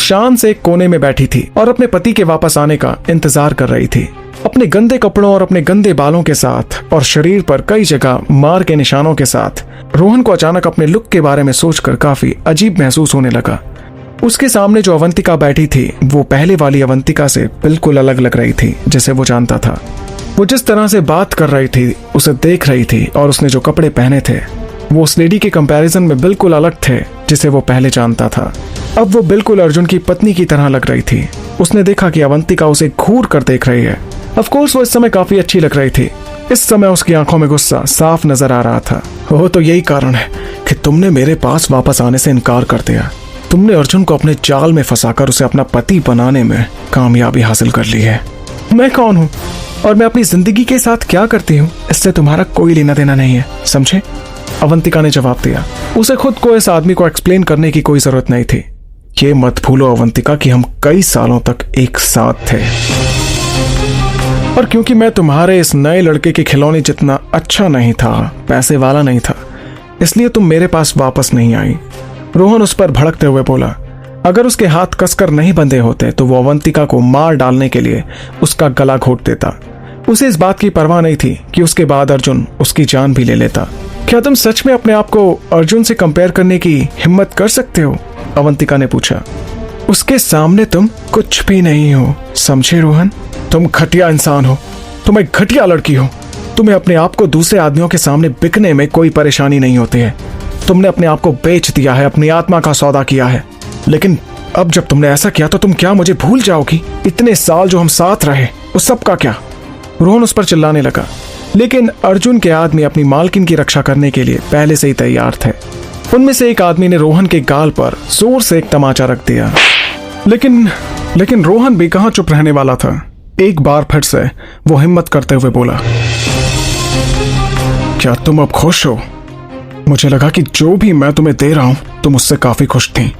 शान से एक कोने में बैठी थी और अपने पति के वापस आने का इंतजार कर रही थी। अपने गंदे कपड़ों और अपने गंदे बालों के साथ और शरीर पर कई जगह मार के निशानों के साथ रोहन को अचानक अपने लुक के बारे में सोचकर काफी अजीब महसूस होने लगा। उसके सामने जो अवंतिका बैठी थी वो पहले वाली अवंतिका से बिल्कुल अलग लग रही थी जिसे वो जानता था। वो जिस तरह से बात कर रही थी, उसे देख रही थी और उसने जो कपड़े पहने थे वो उस लेडी के कंपैरिजन में बिल्कुल अलग थे जिसे वो पहले जानता था। अब वो बिल्कुल अर्जुन की पत्नी की तरह लग रही थी। उसने देखा कि अवंतिका उसे घूर कर देख रही है। ऑफ कोर्स वो इस समय काफी अच्छी लग रही थी। इस समय उसकी आंखों में गुस्सा साफ नजर आ रहा था। ओह, तो यही कारण है कि तुमने मेरे पास वापस आने से इनकार कर दिया। तुमने अर्जुन को अपने जाल में फंसाकर उसे अपना पति बनाने में कामयाबी हासिल कर ली है। मैं कौन हूँ और मैं अपनी जिंदगी के साथ क्या करती हूँ, इससे तुम्हारा कोई लेना देना नहीं है, समझे? अवंतिका ने जवाब दिया। उसे खुद को इस आदमी को एक्सप्लेन करने की कोई जरूरत नहीं थी। ये मत भूलो अवंतिका कि हम कई सालों तक एक साथ थे, और क्योंकि मैं तुम्हारे इस नए लड़के के खिलौने जितना अच्छा नहीं था, पैसे वाला नहीं था, इसलिए तुम मेरे पास वापस नहीं आई। रोहन उस पर भड़कते हुए बोला। अगर उसके हाथ कसकर नहीं बंधे होते तो वो अवंतिका को मार डालने के लिए उसका गला घोट देता। उसे इस बात की परवाह नहीं थी कि उसके बाद अर्जुन उसकी जान भी ले लेता। क्या तुम सच में अपने आप को अर्जुन से कंपेयर करने की हिम्मत कर सकते हो? अवंतिका ने पूछा। उसके सामने तुम कुछ भी नहीं हो, समझे रोहन? तुम घटिया इंसान हो, तुम एक घटिया लड़की हो। तुम्हें अपने आप को दूसरे आदमियों के सामने बिकने में कोई परेशानी नहीं होती है। तुमने अपने आप को बेच दिया है, अपनी आत्मा का सौदा किया है। लेकिन अब जब तुमने ऐसा किया तो तुम क्या मुझे भूल जाओगी? इतने साल जो हम साथ रहे, उस सब का क्या? रोहन उस पर चिल्लाने लगा। लेकिन अर्जुन के आदमी अपनी मालकिन की रक्षा करने के लिए पहले से ही तैयार थे। उनमें से एक आदमी ने रोहन के गाल पर जोर से एक तमाचा रख दिया। लेकिन रोहन भी कहां चुप रहने वाला था। एक बार फिर से वो हिम्मत करते हुए बोला, क्या तुम अब खुश हो? मुझे लगा कि जो भी मैं तुम्हें दे रहा हूं तुम उससे काफी खुश थी।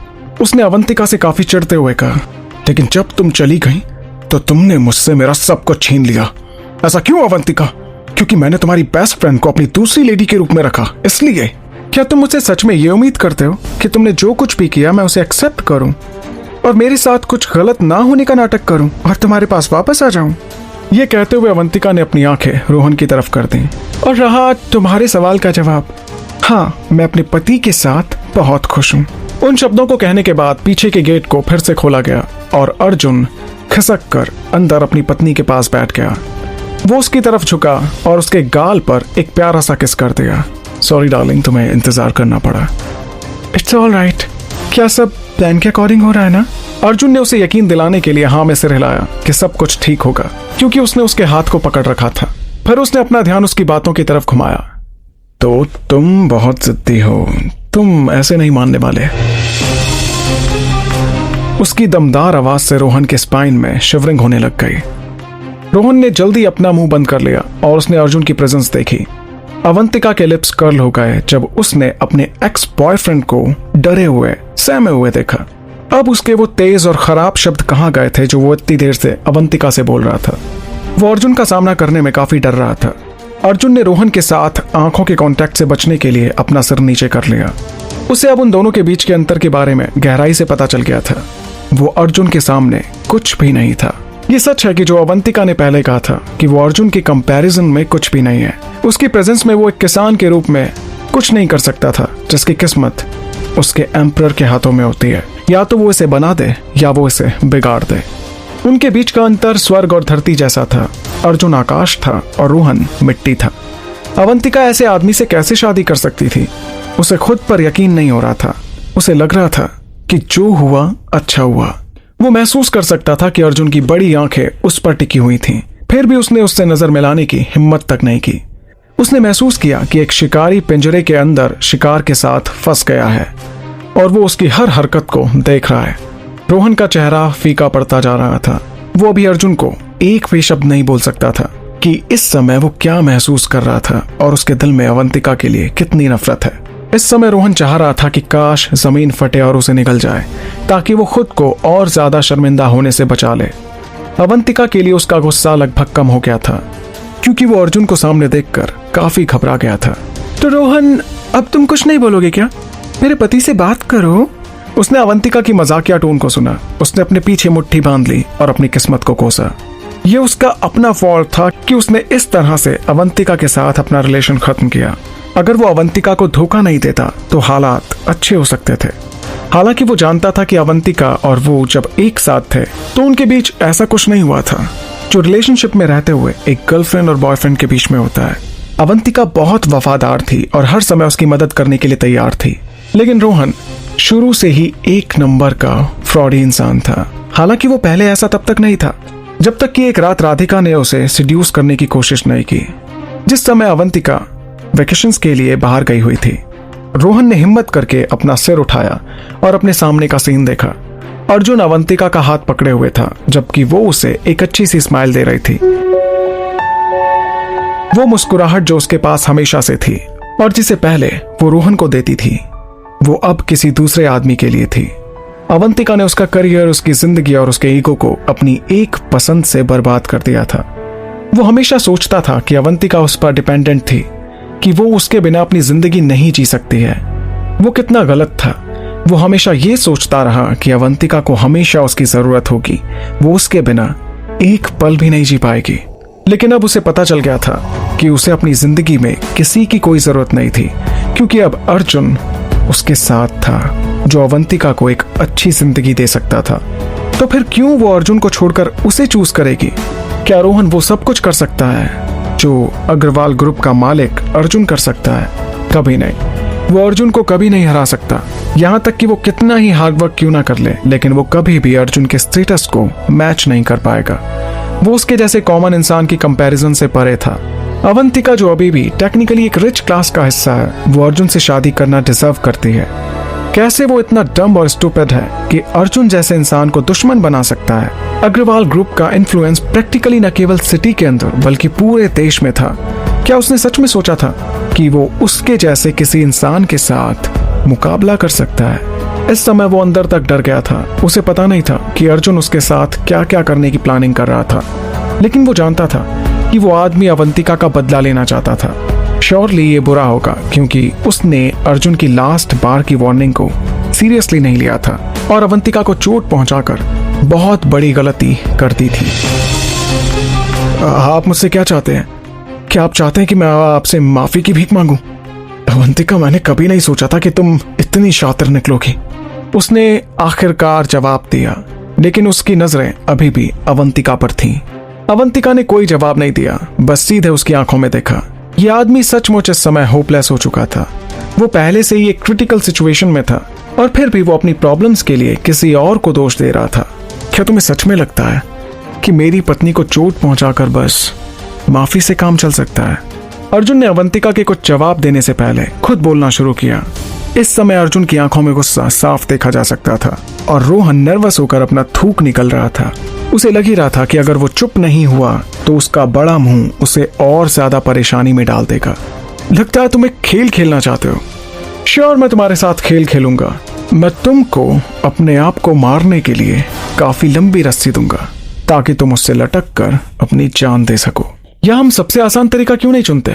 उसने अवंतिका से काफी चिढ़ते हुए कहा। लेकिन जब तुम चली गई तो तुमने मुझसे मेरा सब कुछ छीन लिया। ऐसा क्यों अवंतिका? क्योंकि मैंने तुम्हारी बेस्ट फ्रेंड को अपनी दूसरी लेडी के रूप में रखा, इसलिए? क्या तुम मुझसे सच में ये उम्मीद करते हो कि तुमने जो कुछ भी किया मैं उसे एक्सेप्ट करूं और मेरे साथ कुछ गलत ना होने का नाटक करूं और तुम्हारे पास वापस आ जाऊं? ये कहते हुए अवंतिका ने अपनी आंखें रोहन की तरफ कर दी। और रहा तुम्हारे सवाल का जवाब, हाँ, मैं अपने पति के साथ बहुत खुश हूँ। उन शब्दों को कहने के बाद पीछे के गेट को फिर से खोला गया और अर्जुन खिसक कर अंदर अपनी पत्नी के पास बैठ गया। वो उसकी तरफ झुका और उसके गाल पर एक प्यारा सा किस कर दिया। सॉरी डार्लिंग, तुम्हें इंतजार करना पड़ा। It's all right. क्या सब प्लान के अकॉर्डिंग हो रहा है ना? अर्जुन ने उसे यकीन दिलाने के लिए हाँ में सिर हिलाया कि सब कुछ ठीक होगा, क्योंकि उसने उसके हाथ को पकड़ रखा था। फिर उसने अपना ध्यान उसकी बातों की तरफ घुमाया। तो तुम बहुत जिद्दी हो, तुम ऐसे नहीं मानने वाले। उसकी दमदार आवाज से रोहन के स्पाइन में शिवरिंग होने लग गई। रोहन ने जल्दी अपना मुंह बंद कर लिया और उसने अर्जुन की प्रेजेंस देखी। अवंतिका के लिप्स कर्ल हो गए जब उसने अपने एक्स बॉयफ्रेंड को डरे हुए, सहमे हुए देखा। अब उसके वो तेज और खराब शब्द कहाँ गए थे जो वो इतनी देर से अवंतिका से बोल रहा था। वो अर्जुन का सामना करने में काफी डर रहा था। अर्जुन ने रोहन के साथ आंखों के कांटेक्ट से बचने के लिए अपना सिर नीचे कर लिया। उसे अब उन दोनों के बीच के अंतर के बारे में गहराई से पता चल गया था। वो अर्जुन के सामने कुछ भी नहीं था। ये सच है कि जो अवंतिका ने पहले कहा था कि वो अर्जुन के कंपैरिजन में कुछ भी नहीं है। उसकी प्रेजेंस में वो एक किसान के रूप में कुछ नहीं कर सकता था, जिसकी किस्मत उसके एम्परर के हाथों में होती है। या तो वो इसे बना दे या वो इसे बिगाड़ दे। उनके बीच का अंतर स्वर्ग और धरती जैसा था। अर्जुन आकाश था और रोहन मिट्टी था। अवंतिका ऐसे आदमी से कैसे शादी कर सकती थी? उसे खुद पर यकीन नहीं हो रहा था। उसे लग रहा था कि जो हुआ अच्छा हुआ। वो महसूस कर सकता था कि अर्जुन की बड़ी आंखें उस पर टिकी हुई थीं। फिर भी उसने उससे नजर मिलाने की हिम्मत तक नहीं की। उसने महसूस किया कि एक शिकारी पिंजरे के अंदर शिकार के साथ फंस गया है और वो उसकी हर हरकत को देख रहा है। रोहन का चेहरा फीका पड़ता जा रहा था। वो अभी अर्जुन को एक भी शब्द नहीं बोल सकता था कि इस समय वो क्या महसूस कर रहा था और उसके दिल में अवंतिका के लिए कितनी नफरत है। इस समय रोहन चाह रहा था कि काश जमीन फटे और उसे निगल जाए, ताकि वो खुद को और ज्यादा शर्मिंदा होने से बचा ले। अवंतिका के लिए उसका गुस्सा लगभग कम हो गया था, क्योंकि वो अर्जुन को सामने देखकर काफी घबरा गया था। तो रोहन, अब तुम कुछ नहीं बोलोगे क्या? मेरे पति से बात करो, उसने अवंतिका की मजाकिया टोन को सुना। उसने अपने पीछे मुट्ठी बांध ली और अपनी किस्मत को कोसा। ये उसका अपना फॉल्ट था कि उसने इस तरह से अवंतिका के साथ अपना रिलेशन खत्म किया। अगर वो अवंतिका को धोखा नहीं देता तो हालात अच्छे हो सकते थे। हालांकि वो जानता था कि अवंतिका और वो जब एक साथ थे तो उनके बीच ऐसा कुछ नहीं हुआ था जो रिलेशनशिप में रहते हुए एक गर्लफ्रेंड और बॉयफ्रेंड के बीच में होता है। अवंतिका बहुत वफादार थी और हर समय उसकी मदद करने के लिए तैयार थी, लेकिन रोहन शुरू से ही एक नंबर का फ्रॉडी इंसान था। हालांकि वो पहले ऐसा तब तक नहीं था जब तक कि एक रात राधिका ने उसे सिड्यूस करने की कोशिश नहीं की। जिस समय अवंतिका वेकेशंस के लिए बाहर गई हुई थी, रोहन ने हिम्मत करके अपना सिर उठाया और अपने सामने का सीन देखा। अर्जुन अवंतिका का हाथ पकड़े हुए था जबकि वो उसे एक अच्छी सी स्माइल दे रही थी। वो मुस्कुराहट जो उसके पास हमेशा से थी और जिसे पहले वो रोहन को देती थी, वो अब किसी दूसरे आदमी के लिए थी। अवंतिका ने उसका करियर, उसकी जिंदगी और उसके ईगो को अपनी एक पसंद से बर्बाद कर दिया था। वो हमेशा सोचता था कि अवंतिका उस पर डिपेंडेंट थी, कि वो उसके बिना अपनी जिंदगी नहीं जी सकती है। वो कितना गलत था। वो हमेशा ये सोचता रहा कि अवंतिका को हमेशा उसकी जरूरत होगी, वो उसके बिना एक पल भी नहीं जी पाएगी। लेकिन अब उसे पता चल गया था कि उसे अपनी जिंदगी में किसी की कोई जरूरत नहीं थी, क्योंकि अब अर्जुन उसके साथ था जो अवंतिका को एक अच्छी जिंदगी दे सकता था। तो फिर क्यों वो अर्जुन को छोड़कर उसे चूज करेगी? क्या रोहन वो सब कुछ कर सकता है जो अग्रवाल ग्रुप का मालिक अर्जुन कर सकता है? कभी नहीं। वो अर्जुन को कभी नहीं हरा सकता, यहाँ तक कि वो कितना ही हार्डवर्क क्यों ना कर ले, लेकिन वो कभी भी अर्जुन के स्टेटस को मैच नहीं कर पाएगा। वो उसके जैसे कॉमन इंसान की कंपैरिजन से परे था। अवंतिका जो अभी भी टेक्निकली एक रिच क्लास का हिस्सा है, वो अर्जुन से शादी करना डिजर्व करती है। कैसे वो इतना डम और स्टूपिड है कि अर्जुन जैसे इंसान को दुश्मन बना सकता है? अग्रवाल ग्रुप का इन्फ्लुएंस प्रैक्टिकली न केवल सिटी के अंदर बल्कि पूरे देश में था। क्या उसने सच में सोचा था कि वो उसके जैसे किसी इंसान के साथ मुकाबला कर सकता है? इस समय वो अंदर तक डर गया था। उसे पता नहीं था कि अर्जुन उसके साथ क्या क्या करने की प्लानिंग कर रहा था, लेकिन वो जानता था कि वो आदमी अवंतिका का बदला लेना चाहता था। श्योरली ये बुरा होगा क्योंकि उसने अर्जुन की लास्ट बार की वार्निंग को सीरियसली नहीं लिया था और अवंतिका को चोट पहुंचाकर बहुत बड़ी गलती कर दी थी। आप मुझसे क्या चाहते हैं? क्या आप चाहते हैं कि मैं आपसे माफी की भीख मांगूं? अवंतिका, मैंने कभी नहीं सोचा था कि तुम इतनी शातिर निकलोगी। उसने आखिरकार जवाब दिया, लेकिन उसकी नजरें अभी भी अवंतिका पर थीं। अवंतिका ने कोई जवाब नहीं दिया, बस सीधे उसकी आंखों में देखा। यह आदमी सचमुच इस समय होपलेस हो चुका था। वो पहले से ही एक क्रिटिकल सिचुएशन में था और फिर भी वो अपनी प्रॉब्लम्स के लिए किसी और को दोष दे रहा था। क्या तुम्हें सच में लगता है कि मेरी पत्नी को चोट पहुंचाकर बस माफी से काम चल सकता है? अर्जुन ने अवंतिका के कुछ जवाब देने से पहले खुद बोलना शुरू किया। इस समय अर्जुन की आंखों में गुस्सा साफ देखा जा सकता था और रोहन नर्वस होकर अपना थूक निकल रहा था। उसे लग ही रहा था कि अगर वो चुप नहीं हुआ तो उसका बड़ा मुंह उसे और ज्यादा परेशानी में डाल देगा। लगता है तुम एक खेल खेलना चाहते हो। श्योर, मैं तुम्हारे साथ खेल खेलूंगा। मैं तुमको अपने आप को मारने के लिए काफी लंबी रस्सी दूंगा ताकि तुम उससे लटक कर अपनी जान दे सको। या हम सबसे आसान तरीका क्यों नहीं चुनते?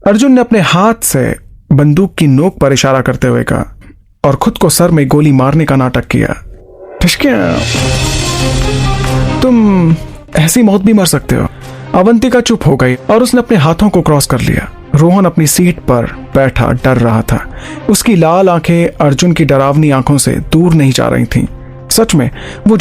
अर्जुन ने अपने हाथ से बंदूक की नोक पर इशारा करते हुए कहा और खुद को सर में गोली मारने का नाटक किया। तुम ऐसी मौत भी मर सकते हो। अवंतिका चुप हो गई और उसने अपने हाथों को क्रॉस कर लिया। रोहन अपनी सीट पर बैठा डर रहा था। उसकी लाल आंखें अर्जुन की डरावनी आंखों से दूर नहीं जा रही थीं। सच में वो